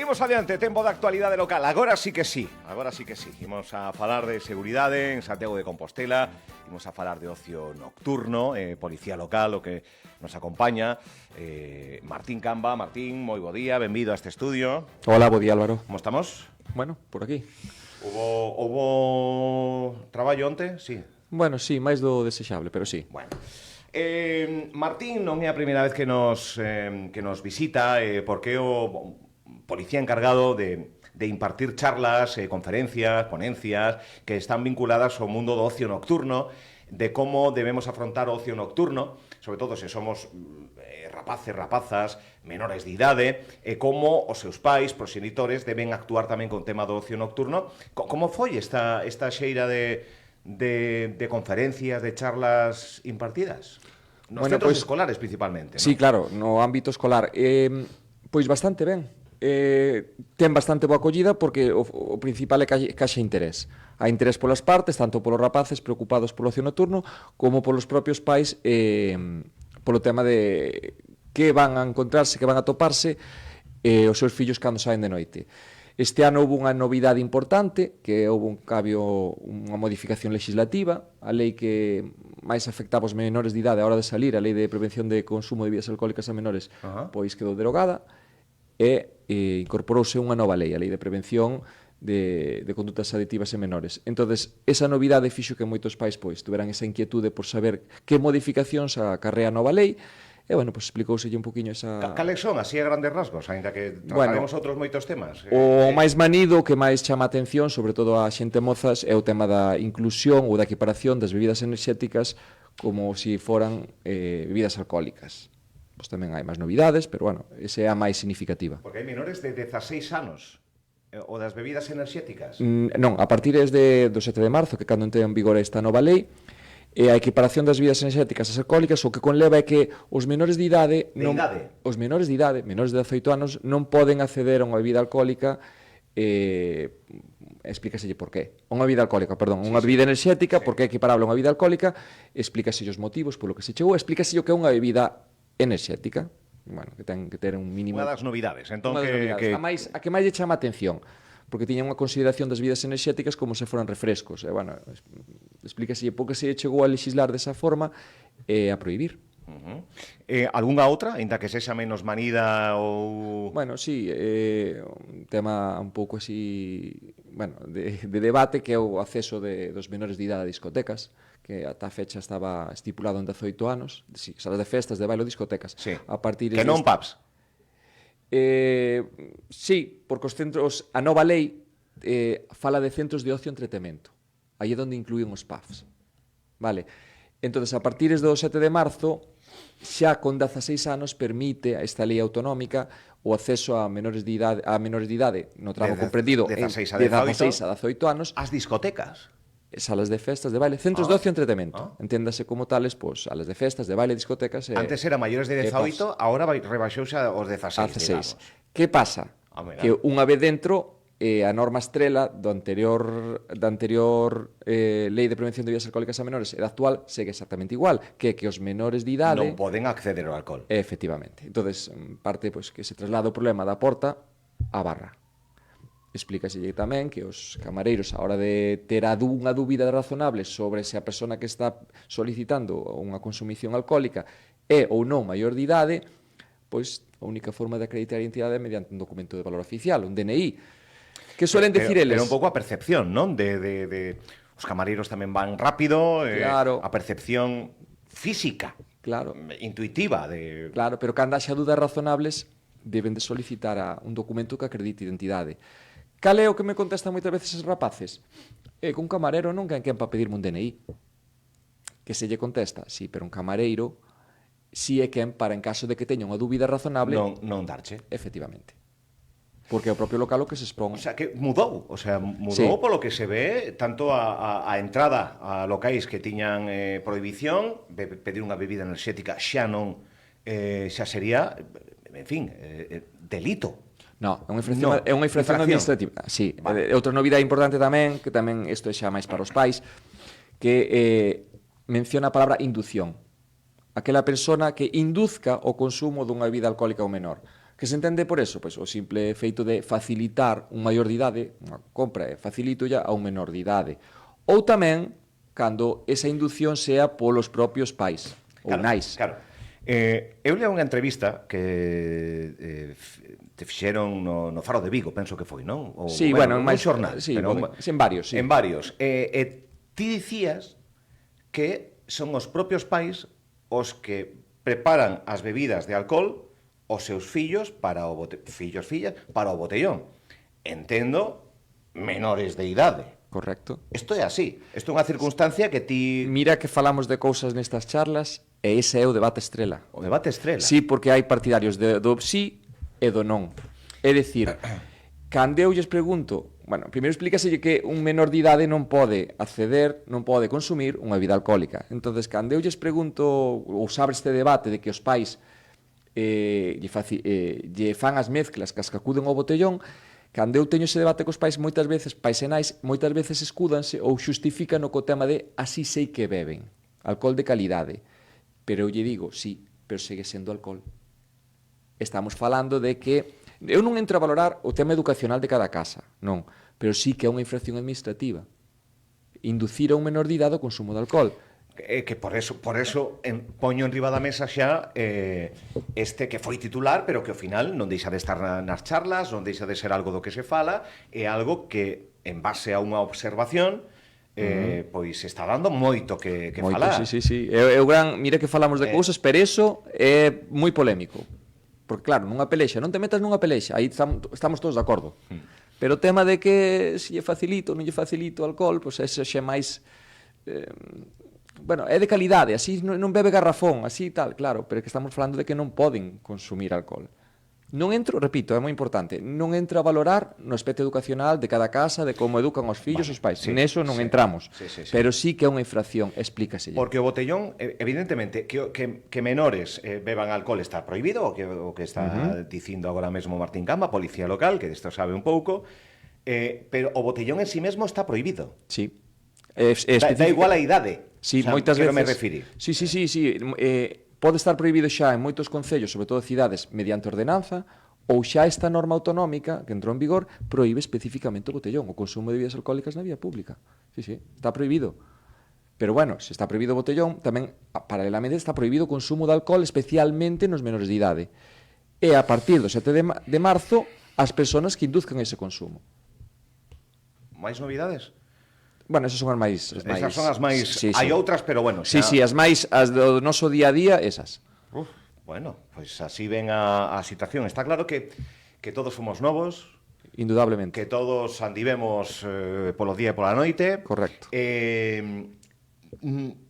Seguimos adiante, tempo da actualidade local. Agora sí que sí. Imos a falar de seguridade en Santiago de Compostela, imos a falar de ocio nocturno, policía local, o que nos acompaña, Martín Camba. Martín, moi bo día, benvido a este estudio. Hola, bo día, Álvaro. Como estamos? Bueno, por aquí. Houbo traballo onte? Sí. Bueno, sí, máis do desexable, pero sí. Bueno. Martín non é a primeira vez que nos visita, porque é o policía encargado de impartir charlas, conferencias, ponencias que están vinculadas ao mundo do ocio nocturno, de como debemos afrontar o ocio nocturno, sobre todo se somos rapaces, rapazas, menores de idade, e como os seus pais, proxenitores, deben actuar tamén con o tema do ocio nocturno. Como foi esta xeira de conferencias, de charlas impartidas? Nos centros escolares, principalmente, Sí, claro, no ámbito escolar. Pois bastante ben. Ten bastante boa acollida porque o principal é que haxa interés. Hai interés polas partes, tanto polos rapaces preocupados polo ocio nocturno, como polos propios pais polo tema de que van a encontrarse, que van a toparse os seus fillos cando saen de noite. Este ano houve unha novidade importante, que houve un cambio, unha modificación legislativa, a lei que máis afectaba os menores de idade a hora de salir, a lei de prevención de consumo de bebidas alcohólicas a menores, pois quedou derogada, e incorporouse unha nova lei, a lei de prevención de condutas adictivas en menores. Entonces, esa novidade fixo que moitos pais pois tuveran esa inquietude por saber que modificacións acarrea a nova lei. E, bueno, pois explicouselle un poquinho esa... Cales son, así a grandes rasgos, ainda que trataremos outros moitos temas? O máis manido, que máis chama a atención, sobre todo a xente mozas, é o tema da inclusión ou da equiparación das bebidas enerxéticas como se foran bebidas alcohólicas. Pois tamén hai máis novidades, pero, bueno, esa é a máis significativa. Porque hai menores de 16 anos, o das bebidas enerxéticas? Non, a partir do 7 de marzo, que cando entre en vigor esta nova lei, e a equiparación das bebidas enerxéticas ás alcohólicas o que conleva é que os menores de idade os menores de idade, menores de 18 anos, non poden acceder a unha bebida alcohólica, explícaselle por qué. Unha bebida alcohólica, perdón, unha bebida enerxética, porque é equiparable a unha bebida alcohólica, explícaselle os motivos polo que se chegou, explícaselle o que é unha bebida enerxética, bueno, que ten que ter un mínimo... Unha das novidades, entón A que máis lle chama a atención, porque tiñan unha consideración das bebidas enerxéticas como se foran refrescos. E, bueno, explícase por que se chegou a legislar desa forma e a prohibir. Algunha outra, ainda que sexa menos manida ou... Bueno, sí, un tema un pouco así, bueno, de debate, que é o acceso dos menores de idade a discotecas, que ata a fecha estaba estipulado en 18 anos, sí, salas de festas, de baile ou discotecas. Sí. A partir que non pubs. Sí, porque os centros, a nova lei fala de centros de ocio e entretemento. Aí é onde incluín os pubs. Vale. Entonces, a partir do 7 de marzo, xa con 16 anos permite a esta lei autonómica o acceso a menores de idade no tramo comprendido 16 a 18 anos as discotecas. Salas de festas, de baile, centros de ocio e entretemento. Enténdase como tales, pois, salas de festas, de baile, discotecas... Antes era maiores de 18, agora rebaixouse aos 16. Que pasa? Que unha vez dentro, a norma estrela da anterior lei de prevención de bebidas alcohólicas a menores e da actual segue exactamente igual, que os menores de idade... Non poden acceder ao alcohol. Efectivamente. Entonces, parte pois, que se traslada o problema da porta á barra. Explícaselle tamén que os camareiros, a hora de ter unha dúbida razonable sobre se a persona que está solicitando unha consumición alcohólica é ou non maior de idade, pois a única forma de acreditar a identidade é mediante un documento de valor oficial, un DNI. Que suelen decir eles? Pero un pouco a percepción, non? Os camareiros tamén van rápido, claro. A percepción física, claro. Intuitiva. Claro, pero cando haxa dúdas razonables, deben de solicitar un documento que acredite identidade. Cal é o que me contestan moitas veces os rapaces? Que un camarero non ten quen para pedirme un DNI. Que se lle contesta, sí, pero un camareiro si é quen para, en caso de que teña unha dúbida razonable... Non darche. Efectivamente. Porque é o propio local o que se expón. O sea, que mudou. Sí. Polo que se ve, tanto a entrada a locais que tiñan prohibición, pedir unha bebida enerxética xa non, xa sería, en fin, delito. No, é unha infracción administrativa. Sí, vale. Outra novidade importante tamén, que tamén isto é xa máis para os pais, que menciona a palabra indución. Aquela persona que induzca o consumo dunha bebida alcohólica ao menor. Que se entende por eso? Pois o simple feito de facilitar un maior de idade, unha compra e facilito ya a un menor de idade. Ou tamén, cando esa inducción sea polos propios pais, ou nais. Claro. Eu leo unha entrevista que te fixeron no Faro de Vigo, penso que foi, non? Sí, bueno, en máis xornal. sí, pero, en varios, sí. En varios. Ti dicías que son os propios pais os que preparan as bebidas de alcohol os seus fillos para o fillas para o botellón. Entendo menores de idade. Correcto. Isto é así. Isto é unha circunstancia que ti... Mira que falamos de cousas nestas charlas e ese é o debate estrela. O debate estrela. Sí, porque hai partidarios do sí e do non. É dicir, cando eu lles pregunto, bueno, primeiro explícaselle que un menor de idade non pode acceder, non pode consumir unha bebida alcohólica. Entonces, cando eu lles pregunto, ou sabe este debate de que os pais lle fan as mezclas que as que acuden ao botellón, cando eu teño ese debate cos pais, moitas veces, pais e nais, moitas veces escúdanse ou xustifican co tema de así sei que beben, alcohol de calidade. Pero eu lle digo, sí, pero segue sendo alcohol. Estamos falando de que... Eu non entro a valorar o tema educacional de cada casa, non, pero sí que é unha infracción administrativa. Inducir a un menor de idade o consumo de alcohol. Que por eso poño en riba da mesa xa este que foi titular, pero que ao final non deixa de estar nas charlas, non deixa de ser algo do que se fala, é algo que, en base a unha observación, pois está dando moito que moito, falar. Sí. Mira que falamos de cousas, pero eso é moi polémico. Porque claro, nunha pelexa, non te metas nunha pelexa, aí estamos todos de acordo. Pero o tema de que se lle facilito ou non lle facilito o alcohol, pois ese xe máis... bueno, é de calidade, así non bebe garrafón, así tal, claro, pero que estamos falando de que non poden consumir alcohol. Non entro, repito, é moi importante, non entro a valorar no aspecto educacional de cada casa, de como educan os fillos os pais. Neso non entramos. Sí. Pero sí que é unha infracción, explícaselle. Porque o botellón, evidentemente, que menores beban alcohol está prohibido, o que está dicindo agora mesmo Martín Gamba, policía local, que disto sabe un pouco, pero o botellón en sí mesmo está prohibido. Sí. Da igual a idade. Sí, moitas veces. Quero me referir. Sí. Pode estar prohibido xa en moitos concellos, sobre todo cidades, mediante ordenanza, ou xa esta norma autonómica que entrou en vigor proíbe especificamente o botellón, o consumo de bebidas alcohólicas na vía pública. Sí, está prohibido. Pero bueno, se está prohibido o botellón, tamén paralelamente está prohibido o consumo de alcohol, especialmente nos menores de idade. E a partir do 7 de marzo, as persoas que induzcan ese consumo. Máis novidades? Bueno, esas son as máis... Esas son as máis... Sí. Hai outras, pero bueno... Xa... Sí, as máis, as do noso día a día, esas. Bueno, pois así ven a situación. Está claro que todos somos novos. Indudablemente. Que todos andivemos polo día e pola noite. Correcto.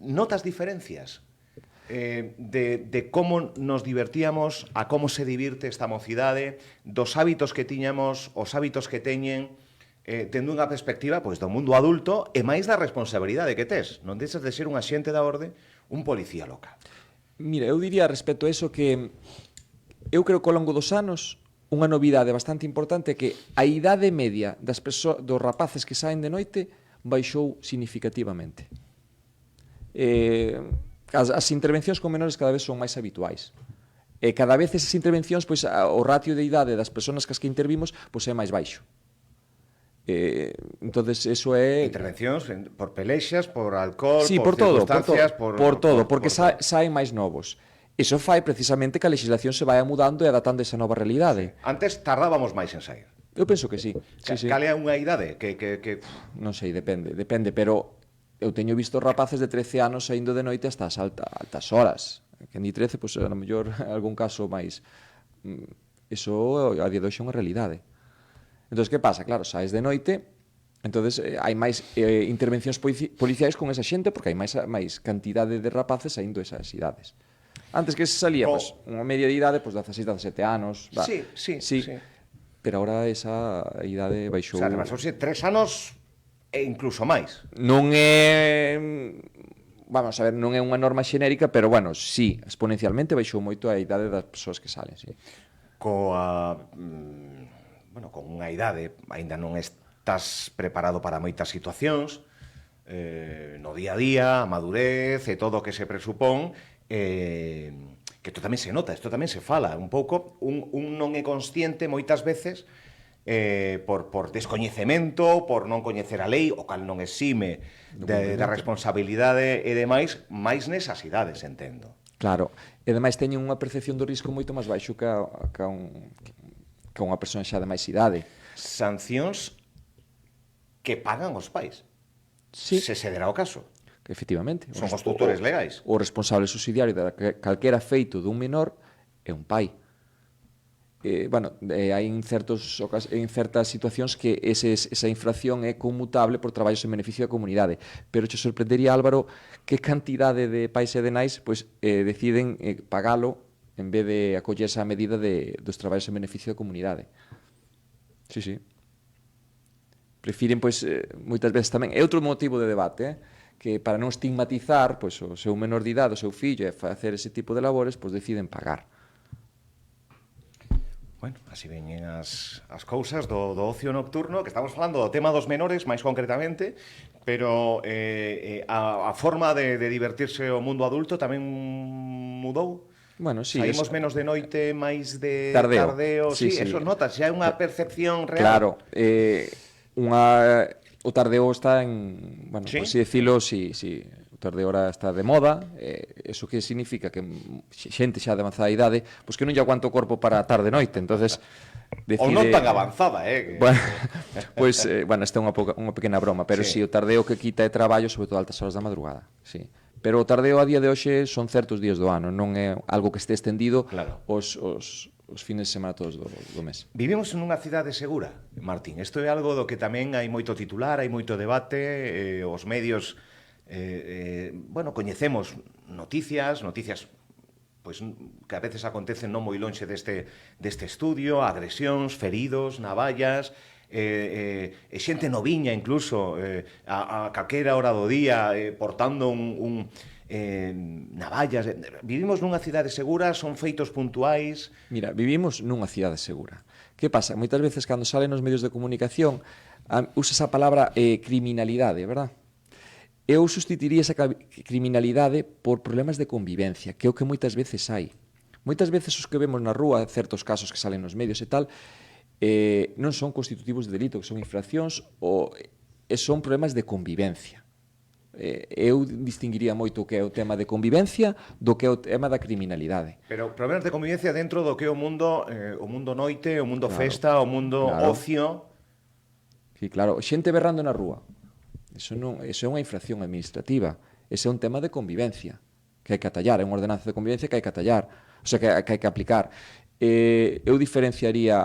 Notas diferencias de como nos divertíamos, a como se divirte esta mocidade, dos hábitos que tiñamos, os hábitos que teñen... tendo unha perspectiva pois, do mundo adulto e máis da responsabilidade que tes. Non deixas de ser un axente da orde, un policía local. Mira, eu diría respecto a eso que eu creo que ao longo dos anos unha novidade bastante importante é que a idade media dos rapaces que saen de noite baixou significativamente. As intervencións con menores cada vez son máis habituais. E cada vez esas intervencións, pois, o ratio de idade das persoas que intervimos pois, é máis baixo. Entonces eso é intervencións por pelexas, por alcohol, sí, por circunstancias, por todo, porque saen máis novos. Iso fai precisamente que a legislación se vaya mudando e adaptando esa nova realidade. Antes tardábamos máis en sair. Eu penso que sí. Cal é unha idade que... Non sei, depende, pero eu teño visto rapaces de 13 anos saindo de noite hasta as altas horas. Que ni 13, pois a lo mellor algún caso máis. Iso a día de hoxe é unha realidade. Entón, que pasa? Claro, saes de noite, entonces hai máis intervencións policiais con esa xente porque hai máis cantidade de rapaces saindo esas idades. Antes que se salía, pues, unha media de idade, pues, 16, 17 anos. Sí. Pero agora esa idade baixou... O sea, rebasouse 3 anos e incluso máis. Non é... Vamos a ver, non é unha norma xenérica, pero, bueno, sí, exponencialmente baixou moito a idade das persoas que salen, sí. Con unha idade, aínda non estás preparado para moitas situacións, no día a día, a madurez e todo o que se presupón, que isto tamén se nota, isto tamén se fala un pouco, un non é consciente moitas veces por descoñecemento, por non coñecer a lei, o cal non exime da responsabilidade e demais, máis nesas idades, entendo. Claro, e ademais teñen unha percepción do risco moito máis baixo que unha persoa xa de máis idade. Sancións que pagan os pais. Sí. Se derá o caso. Efectivamente. Son os tutores legais. O responsable subsidiario de calquera feito dun menor é un pai. Hai en certas situacións que esa infracción é conmutable por traballos en beneficio da comunidade, pero che sorprendería, Álvaro, que cantidade de pais e de nais deciden pagalo en vez de acollerse á medida dos traballos en beneficio da comunidade. Sí. Prefiren, moitas veces tamén, é outro motivo de debate, que para non estigmatizar o seu menor de idade, o seu fillo, e facer ese tipo de labores, deciden pagar. Bueno, así veñen as cousas do ocio nocturno, que estamos falando do tema dos menores, máis concretamente, pero a forma de divertirse o mundo adulto tamén mudou. Bueno, sí, saímos menos de noite, máis de tardeo. Sí, eso notas, xa é unha percepción real. Claro, o tardeo está en, por así decirlo, si o tardeo ahora está de moda, eso que significa que xente xa de avanzada idade, que non lle aguanta o corpo para a tarde noite, entonces decide... Ou non tan avanzada, Bueno, esta é unha pequena broma, pero si o tardeo que quita é traballo, sobre todo altas horas da madrugada, sí. Pero o tardeo a día de hoxe son certos días do ano, non é algo que este estendido os fines de semana todos do mes. Vivimos nunha cidade segura, Martín. Isto é algo do que tamén hai moito titular, hai moito debate, os medios, coñecemos noticias que a veces acontecen non moi lonxe deste estudio, agresións, feridos, navallas, xente noviña incluso a calquera hora do día portando navallas. Vivimos nunha cidade segura, son feitos puntuais. Mira, vivimos nunha cidade segura. Que pasa? Moitas veces cando salen nos medios de comunicación usa esa palabra criminalidade, verdad? Eu sustituiría esa criminalidade por problemas de convivencia, que é o que moitas veces hai. Moitas veces os que vemos na rúa, certos casos que salen nos medios e tal, non son constitutivos de delito, que son infraccións, son problemas de convivencia. Eu distinguiría moito o que é o tema de convivencia do que é o tema da criminalidade. Pero problemas de convivencia dentro do que é o mundo noite, o mundo festa, o mundo ocio. Sí, claro, xente berrando na rúa. Eso é unha infracción administrativa. Ese é un tema de convivencia que hai que atallar, é unha ordenanza de convivencia que hai que atallar, o sea, que hai que aplicar. Eu diferenciaría,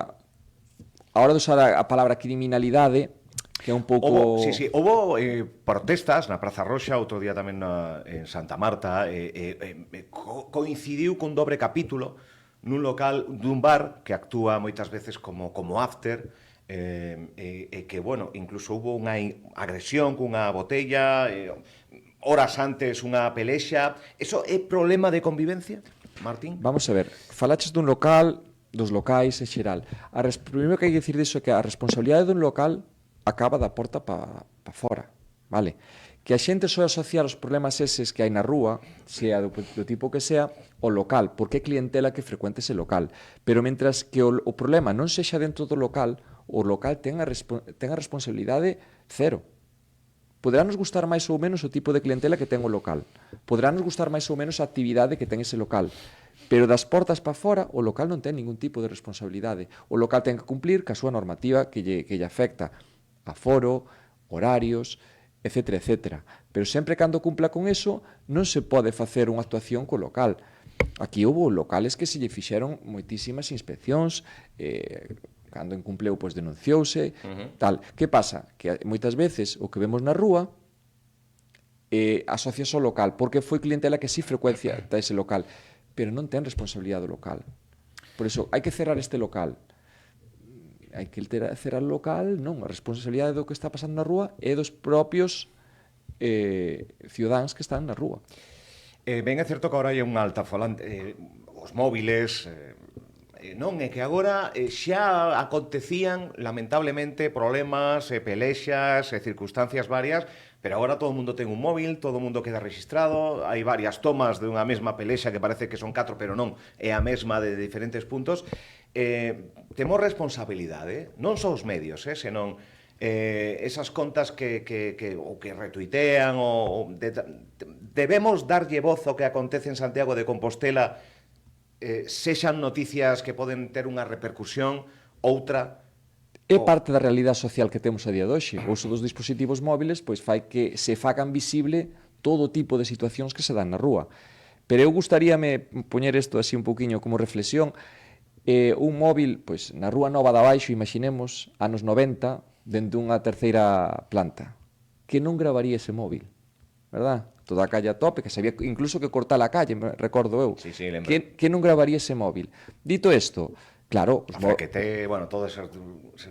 a hora de usar a palabra criminalidade, que é un pouco... Houbo protestas na Praza Roxa, outro día tamén en Santa Marta, coincidiu cun dobre capítulo nun local dun bar que actúa moitas veces como after, que, incluso houbo unha agresión cunha botella, horas antes unha pelexa. Eso é problema de convivencia, Martín? Vamos a ver, falaches dun local, dos locais en xeral. Primeiro que hai que dicir disso é que a responsabilidade dun local acaba da porta para fora, vale? Que a xente só asociar os problemas eses que hai na rúa, sea do tipo que sea, ao local, porque é clientela que frecuente ese local. Pero mentras que o problema non sexa dentro do local, o local ten a responsabilidade cero. Poderá nos gustar máis ou menos o tipo de clientela que ten o local. Poderá nos gustar máis ou menos a actividade que ten ese local. Pero das portas para fora, o local non ten ningún tipo de responsabilidade. O local ten que cumplir ca súa normativa que lle afecta. Aforo, horarios, etcétera, etcétera. Pero sempre cando cumpla con eso, non se pode facer unha actuación co local. Aquí houve locales que se lle fixeron moitísimas inspeccións, cando incumpleu, denunciouse, tal. Que pasa? Que moitas veces o que vemos na rúa asocias ao local, porque foi clientela que sí frecuencia ese local, pero non ten responsabilidade do local. Por iso, hai que cerrar este local. Hai que cerrar o local, non, a responsabilidade do que está pasando na rúa é dos propios ciudáns que están na rúa. Ben é certo que agora hai unha altafalante, os móviles, non? É que agora xa acontecían, lamentablemente, problemas, pelexas, circunstancias varias, pero agora todo o mundo ten un móvil, todo o mundo queda registrado, hai varias tomas de unha mesma pelexa que parece que son 4, pero non, é a mesma de diferentes puntos. Temos responsabilidade, non só os medios, senón esas contas que retuitean, debemos darlle voz ao que acontece en Santiago de Compostela, sexan noticias que poden ter unha repercusión, outra. É parte da realidade social que temos a día de hoxe. O uso dos dispositivos móviles pois fai que se fagan visible todo tipo de situacións que se dan na rúa. Pero eu gustaríame poñer isto así un poquinho como reflexión. Un móvil, pois na Rúa Nova de Abaixo, imaginemos, anos 90, dende unha terceira planta. Que non gravaría ese móvil, verdad? Toda a calle a tope, que sabía incluso que cortar a calle, recordo eu. Sí, lembro. Que non gravaría ese móvil. Dito isto, claro... A fraquete, bueno, todo ese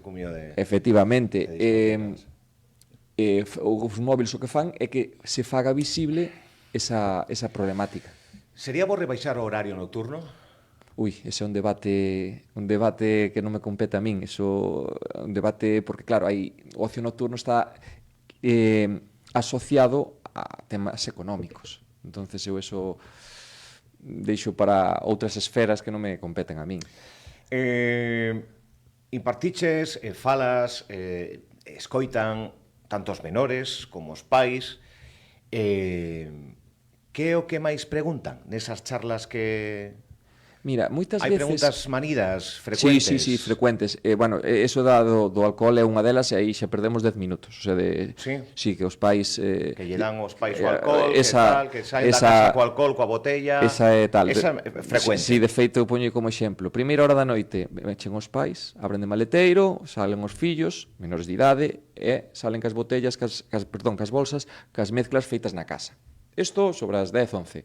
cumio de... Efectivamente. Os móviles o que fan é que se faga visible esa problemática. Sería bo rebaixar o horario nocturno? Ui, ese é un debate que non me compete a min. Eso é un debate porque, claro, o ocio nocturno está asociado a temas económicos. Entonces eu eso deixo para outras esferas que non me competen a min. Impartiches, falas, escoitan tanto os menores como os pais. Que é o que máis preguntan nesas charlas que... Mira, moitas veces... Hai preguntas manidas, frecuentes? Sí, frecuentes. Bueno, eso do alcohol é unha delas e aí xa perdemos 10 minutos. O sea, sí, que os pais... que lle dan os pais o alcohol, que saen da casa co alcohol, coa botella... Esa é tal. Esa é frecuente. Sí, de feito, poño como exemplo. Primeira hora da noite, echen os pais, abren de maleteiro, salen os fillos, menores de idade, e salen cas botellas, cas bolsas, cas mezclas feitas na casa. Isto sobre as 10, 11.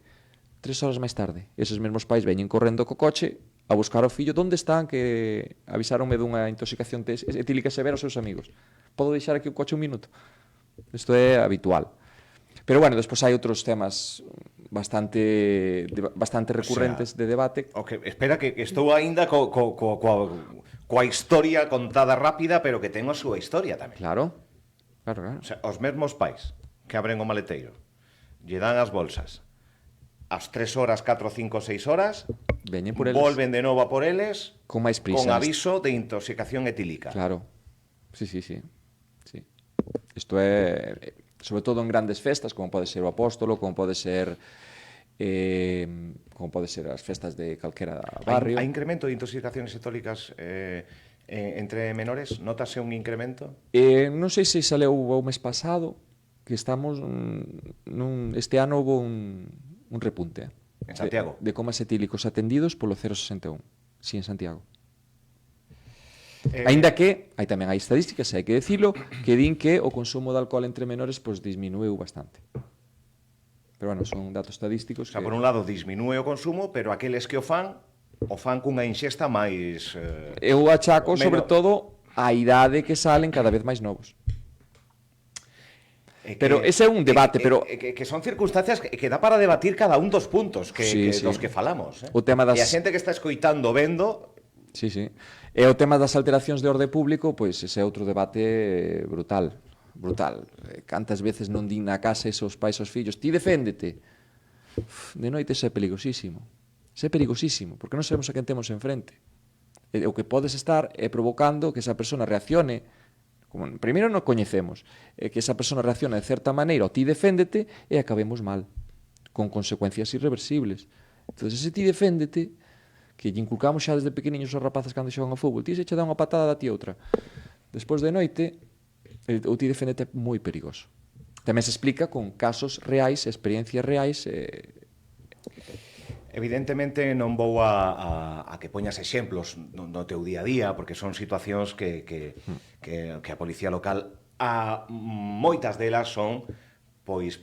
3 horas máis tarde, eses mesmos pais veñen correndo co coche a buscar ao fillo. Donde están, que avisaronme dunha intoxicación etílica severa aos seus amigos? Podo deixar aquí o coche un minuto? Isto é habitual. Pero, bueno, despois hai outros temas bastante recurrentes, o sea, de debate. Okay, espera, que estou aínda coa historia contada rápida, pero que ten a súa historia tamén. Claro. O sea, os mesmos pais que abren o maleteiro, lle dan as bolsas, ás 3 horas, 4, 5, 6 horas, veñen por eles, volven de novo a por eles, con máis prisa, con aviso de intoxicación etílica. Claro. Sí. Isto é, sobre todo en grandes festas, como pode ser o Apóstolo, como pode ser as festas de calquera barrio. Hai incremento de intoxicacións etílicas entre menores? Notase un incremento? Non sei se saleu o mes pasado, que estamos este ano houve un repunte en Santiago de comas etílicos atendidos polo 0,61. Sí, en Santiago. Aínda que hai tamén hai estadísticas, hai que decirlo, que din que o consumo de alcohol entre menores pois disminuiu bastante. Pero, bueno, son datos estadísticos. O sea, por un lado disminúe o consumo, pero aqueles que o fan cunha inxesta máis... Eu achaco, sobre todo, a idade que salen cada vez máis novos. Pero ese é un debate, pero... Que son circunstancias que dá para debatir cada un dos puntos dos que falamos. O tema das... E a xente que está escoitando, vendo... Sí. E o tema das alteracións de orde público, pois ese é outro debate brutal. Cantas veces non din na casa esos pais aos fillos, ti deféndete. De noite ese é perigosísimo. Porque non sabemos a quen temos enfrente. E o que podes estar é provocando que esa persona reaccione. Como primeiro non coñecemos, que esa persona reacciona de certa maneira, ou ti deféndete, e acabemos mal, con consecuencias irreversibles. Entón, ese ti deféndete, que lle inculcamos xa desde pequeniños aos rapazes cando xogan ao fútbol, ti se che dá unha patada, dá ti outra. Despois de noite, o ti deféndete é moi perigoso. Tamén se explica con casos reais, experiencias reais. Evidentemente non vou a que poñas exemplos no teu día a día, porque son situacións que a Policía Local, moitas delas son, pois,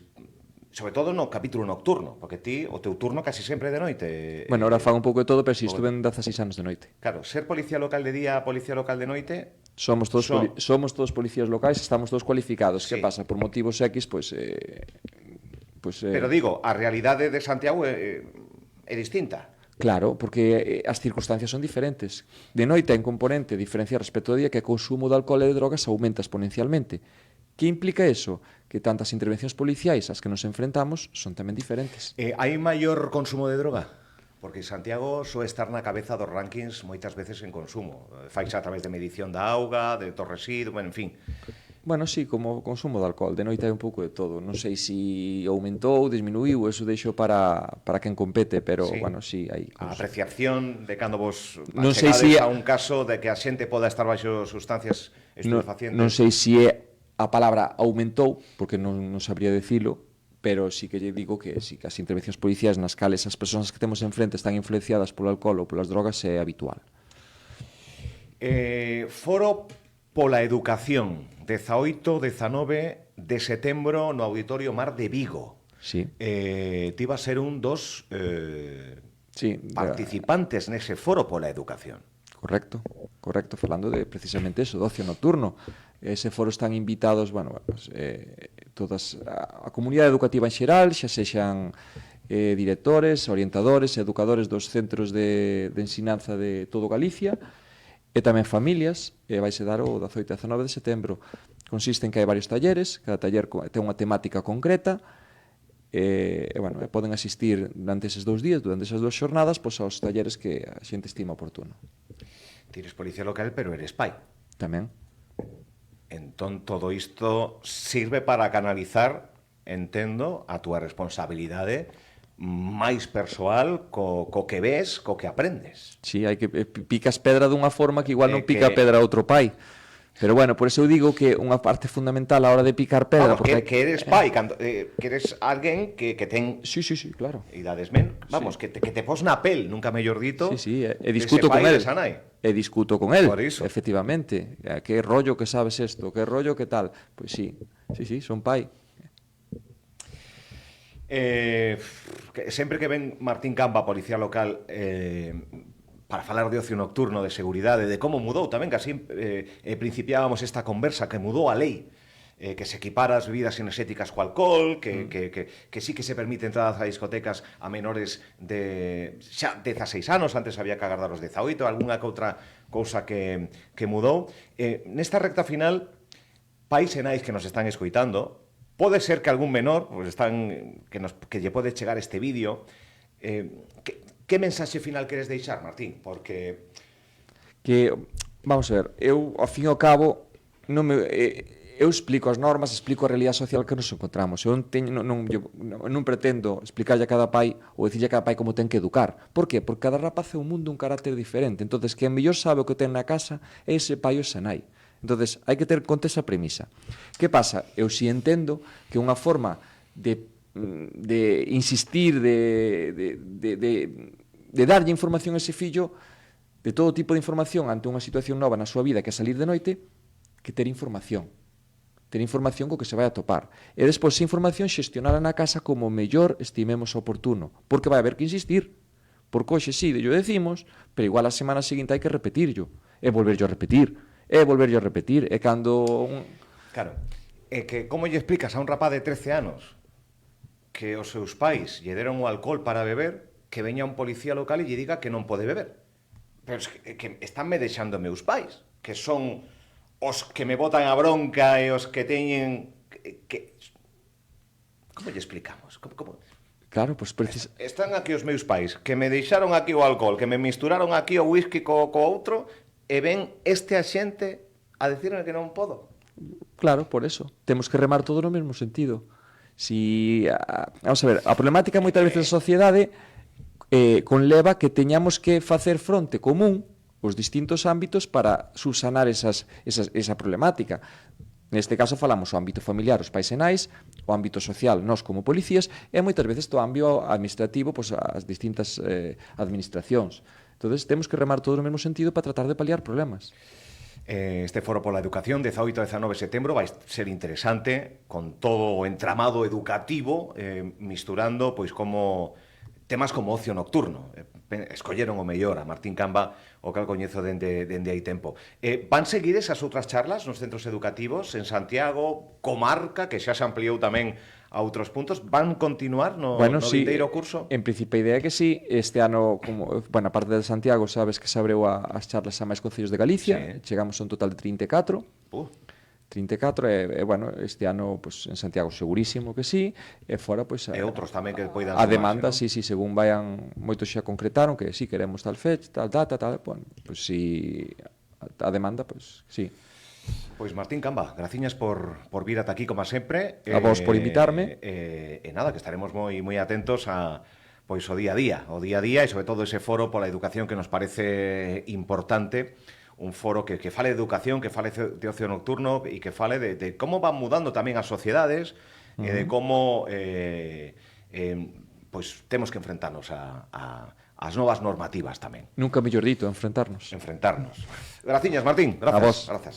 sobre todo no capítulo nocturno, porque o teu turno casi sempre é de noite. Bueno, ahora fago un pouco de todo, pero si estuve en 16 anos de noite. Claro, ser Policía Local de día, Policía Local de noite... Somos todos policías locais, estamos todos cualificados. Que pasa? Por motivos X, pois... Pero digo, a realidade de Santiago é distinta. Claro, porque as circunstancias son diferentes. De noite hai un componente diferencial respecto ao día, que o consumo de alcohol e de drogas aumenta exponencialmente. Que implica eso? Que tantas intervencións policiais ás que nos enfrentamos son tamén diferentes. Hai maior consumo de droga? Porque Santiago soe estar na cabeza dos rankings moitas veces en consumo. Faixa a través de medición da auga, de torresíduos, bueno, en fin. Bueno, sí, como o consumo de alcohol. De noite hai un pouco de todo. Non sei se aumentou, disminuiu, eso deixo para quen compete, pero, Sí. bueno, sí, hai... A apreciación de cando vos Non sei achegades se a un caso de que a xente poda estar baixo sustancias estupefacientes. Non sei se a palabra aumentou, porque non sabría decilo, pero sí que lle digo que sí, que as intervencións policiais nas cales as persoas que temos enfrente están influenciadas polo alcohol ou polas drogas é habitual. Foro pola educación, 18-19 de setembro no Auditorio Mar de Vigo. Sí. Ti vas ser un dos Sí, participantes nese foro pola educación. Correcto, falando de precisamente eso, do ocio nocturno. Ese foro están invitados, bueno, pues, todas a comunidade educativa en xeral, xa sexan directores, orientadores, educadores dos centros de ensinanza de todo Galicia, e tamén familias, e vaise dar o 18 e 19 de setembro. Consiste en que hai varios talleres, cada taller ten unha temática concreta, bueno, poden asistir durante eses 2 días, durante esas 2 xornadas, pois aos talleres que a xente estima oportuno. Ti eres policía local, pero eres pai. Tamén. Entón, todo isto sirve para canalizar, entendo, a túa responsabilidade máis persoal co que ves, co que aprendes. Sí, hai que picas pedra dunha forma que igual non pica que... pedra outro pai. Pero bueno, por eso eu digo que unha parte fundamental a hora de picar pedra... Vamos, porque que eres pai, que eres alguén que ten... Sí, claro. Idades men, vamos, Sí. que te pos na pel, nunca mellor dito. Sí, e discuto con él. E discuto con él, Por iso. efectivamente. Que rollo que sabes esto, que rollo que tal. Pois sí, son pai. Sempre que ven Martín Camba, policía local, para falar de ocio nocturno, de seguridade, de como mudou tamén, que así principiábamos esta conversa, que mudou a lei, que se equipara as bebidas enerxéticas co alcohol, que sí que se permite entradas a discotecas a menores de xa 16 anos, antes había que agardar os 18, algunha que outra cousa que mudou. Nesta recta final, pais e nais que nos están escoitando, pode ser que algún menor pues que lle pode chegar este vídeo. Que mensaxe final queres deixar, Martín? Porque... Vamos a ver, eu, ao fin e ao cabo, eu explico as normas, explico a realidade social que nos encontramos. Eu non pretendo explicarlle a cada pai ou decirlle a cada pai como ten que educar. Por qué? Porque cada rapaz é un mundo, un carácter diferente. Entonces, quen mellor sabe o que ten na casa é ese pai ou esa nai. Entonces, hai que ter conta esa premisa. Que pasa? Eu si entendo que unha forma de insistir, de darlle información a ese fillo, de todo tipo de información ante unha situación nova na súa vida, que é salir de noite, que ter información. Ter información co que se vai a topar. E despois, esa información, xestionala na casa como mellor estimemos oportuno. Porque vai haber que insistir. Porque hoxe sí, yo decimos, pero igual a semana seguinte hai que repetirlo. E volverlo a repetir. E cando... Claro, é que como lle explicas a un rapaz de 13 anos que os seus pais lle deron o alcohol para beber, que veña un policía local e lle diga que non pode beber? Pero é que estánme deixando meus pais, que son os que me botan a bronca e os que teñen... Como lle explicamos? Como... Claro, pois Están aquí os meus pais, que me deixaron aquí o alcohol, que me misturaron aquí o whisky co outro, e ven este axente a decirme que non podo. Claro, por eso. Temos que remar todo no mesmo sentido. Vamos a ver, a problemática moitas veces da sociedade conleva que teñamos que facer fronte común os distintos ámbitos para subsanar esa problemática. Neste caso falamos o ámbito familiar, os pais e nais, o ámbito social, nós como policías, e moitas veces o ámbito administrativo, pois, as distintas administracións. Entón, temos que remar todo no mesmo sentido para tratar de paliar problemas. Este foro pola educación, 18 e 19 de setembro, vai ser interesante, con todo o entramado educativo, misturando pois como temas como ocio nocturno. Escolleron o mellor a Martín Camba, o cal coñezo dende hai tempo. Van seguir esas outras charlas nos centros educativos en Santiago, comarca, que xa se ampliou tamén outros puntos. Van continuar no sí, vindeiro curso? En principio a idea é que sí. Este ano, a parte de Santiago, sabes que se abreu as charlas a máis concellos de Galicia. Chegamos a un total de 34. 34, este ano en Santiago segurísimo que sí, e fora e outros tamén que poidan a demanda, sumarse, sí, según vayan, moitos xa concretaron que sí, queremos tal fecha, tal data, si a demanda, sí. Pois Martín Camba, graciñas por vir ata aquí como sempre. A vos por invitarme. E nada, que estaremos moi atentos a o día a día e sobre todo ese foro pola educación que nos parece importante. Un foro que fale de educación, que fale de ocio nocturno e que fale de como van mudando tamén as sociedades e de como temos que enfrentarnos ás novas normativas tamén. Nunca mellor dito, enfrentarnos. Graciñas, Martín. Grazas. A vos. Grazas.